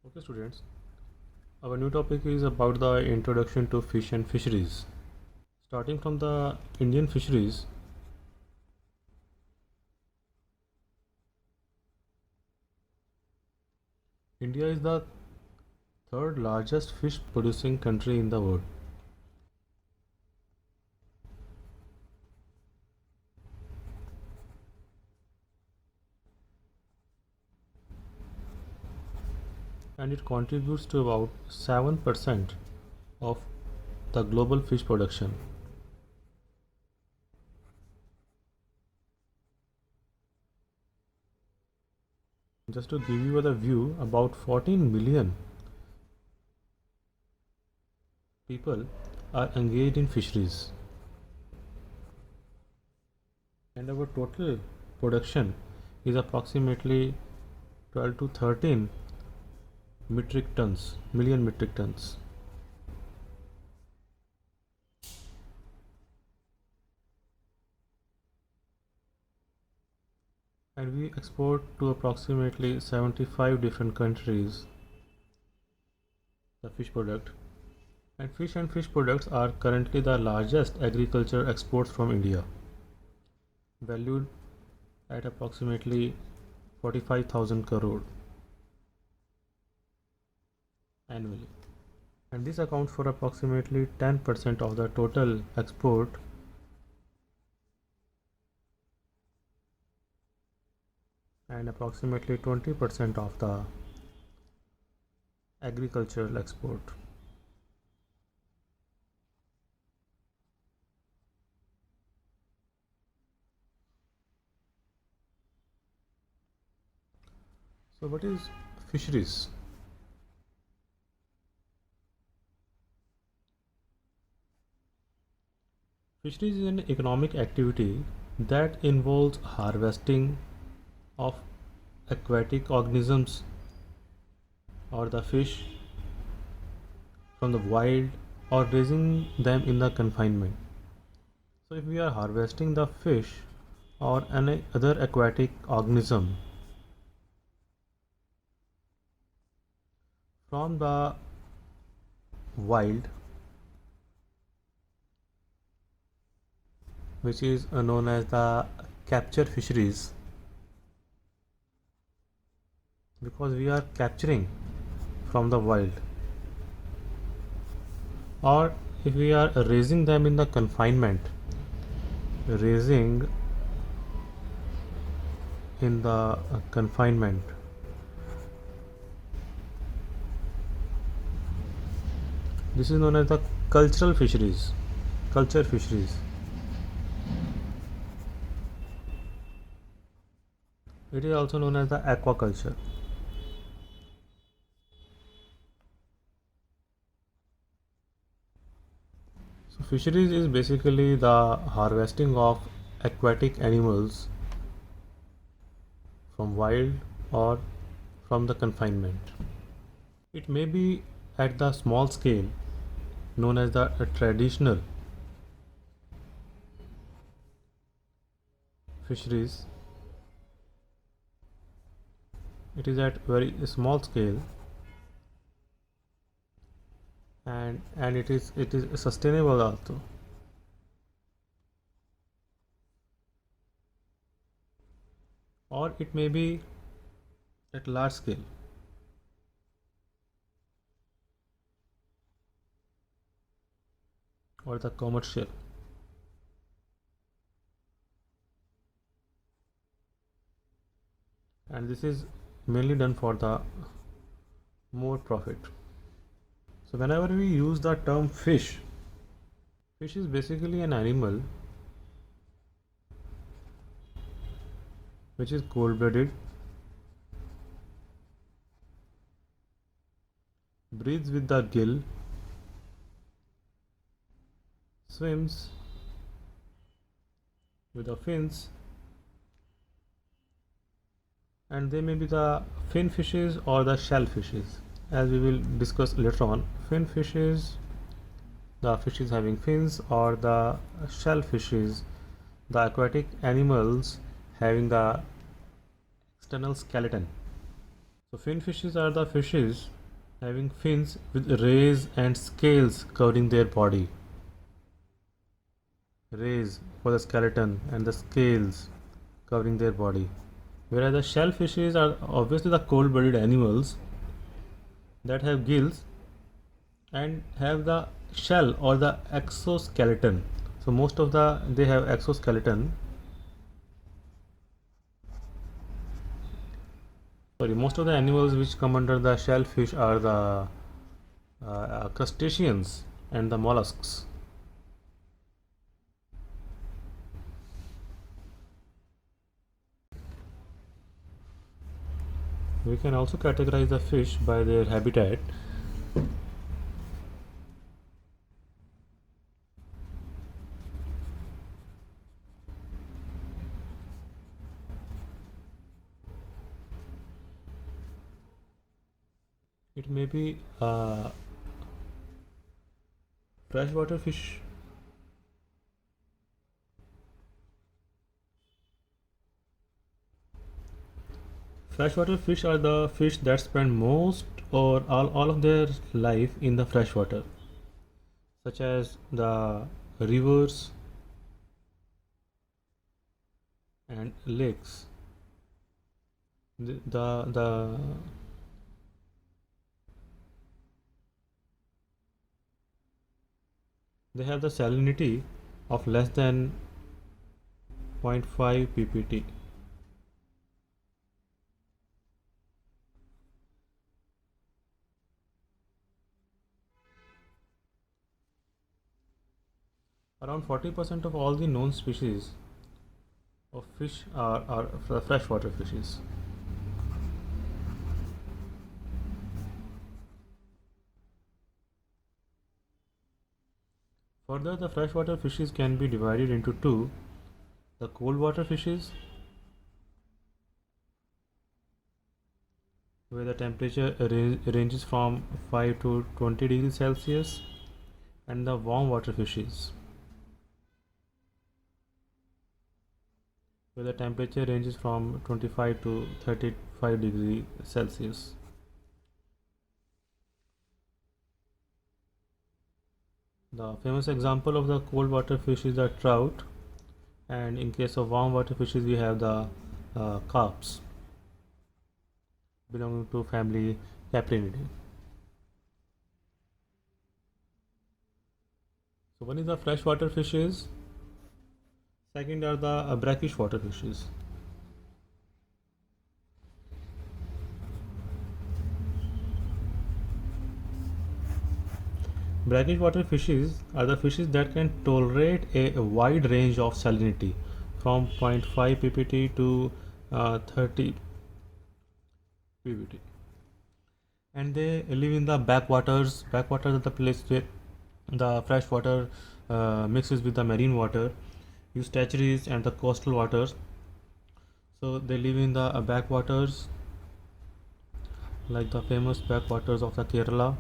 Okay, students, our new topic is about the introduction to fish and fisheries. Starting from the Indian fisheries, India is the third largest fish producing country in the world. And it contributes to about 7% of the global fish production. Just to give you the view, about 14 million people are engaged in fisheries, and our total production is approximately 12 to 13 million metric tons. And we export to approximately 75 different countries the fish product. And fish products are currently the largest agriculture exports from India, valued at approximately 45,000 crore annually. And this accounts for approximately 10% of the total export and approximately 20% of the agricultural export. So what is fisheries? Fisheries is an economic activity that involves harvesting of aquatic organisms or the fish from the wild or raising them in the confinement. So if we are harvesting the fish or any other aquatic organism from the wild, which is known as the capture fisheries, because we are capturing from the wild, or if we are raising them in the confinement, raising in the confinement, this is known as the cultural fisheries, culture fisheries. It is also known as the aquaculture. So fisheries is basically the harvesting of aquatic animals from wild or from the confinement. It may be at the small scale known as the traditional fisheries. It is at very small scale, and it is sustainable also. Or it may be at large scale. Or the commercial. And this is mainly done for the more profit. So whenever we use the term fish, fish is basically an animal which is cold-blooded, breathes with the gill, swims with the fins, and they may be the fin fishes or the shell fishes, as we will discuss later on. Fin fishes, the fishes having fins, or the shell fishes, the aquatic animals having the external skeleton. So fin fishes are the fishes having fins with rays and scales covering their body. Rays for the skeleton and the scales covering their body. Whereas the shellfishes are obviously the cold blooded animals that have gills and have the shell or the exoskeleton. So most of the they have exoskeleton. Sorry, most of the animals which come under the shellfish are the crustaceans and the mollusks. We can also categorize the fish by their habitat. It may be freshwater fish. Freshwater fish are the fish that spend most or all of their life in the freshwater, such as the rivers and lakes. The they have the salinity of less than zero point 0.5 ppt. Around 40% of all the known species of fish are freshwater fishes. Further, the freshwater fishes can be divided into two: the cold water fishes, where the temperature ranges from 5 to 20 degrees Celsius, and the warm water fishes, where the temperature ranges from 25 to 35 degrees Celsius. The famous example of the cold water fish is the trout, and in case of warm water fishes, we have the carps belonging to family Caprinidae. So one is the freshwater fishes, second are the brackish water fishes. Brackish water fishes are the fishes that can tolerate a wide range of salinity from 0.5 ppt to 30 ppt, and they live in the backwaters. Backwaters are the place where the fresh water mixes with the marine water, estuaries and the coastal waters. So they live in the backwaters, like the famous backwaters of the Kerala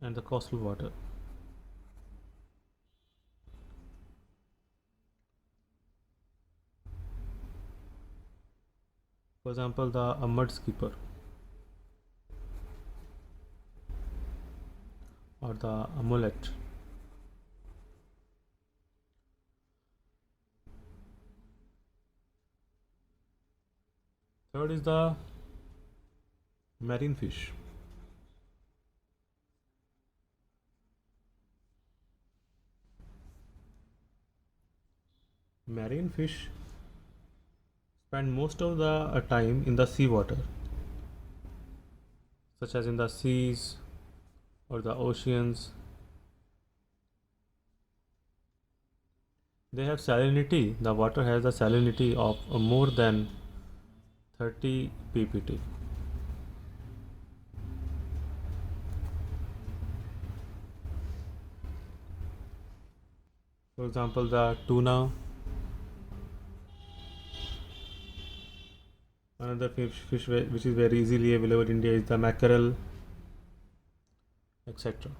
and the coastal water. For example, the mud skipper or the mullet. Third is the marine fish. Marine fish spend most of the time in the seawater, such as in the seas or the oceans. They have salinity. The water has a salinity of more than 30 ppt. For example, the tuna. Another fish which is very easily available in India is the mackerel, etc.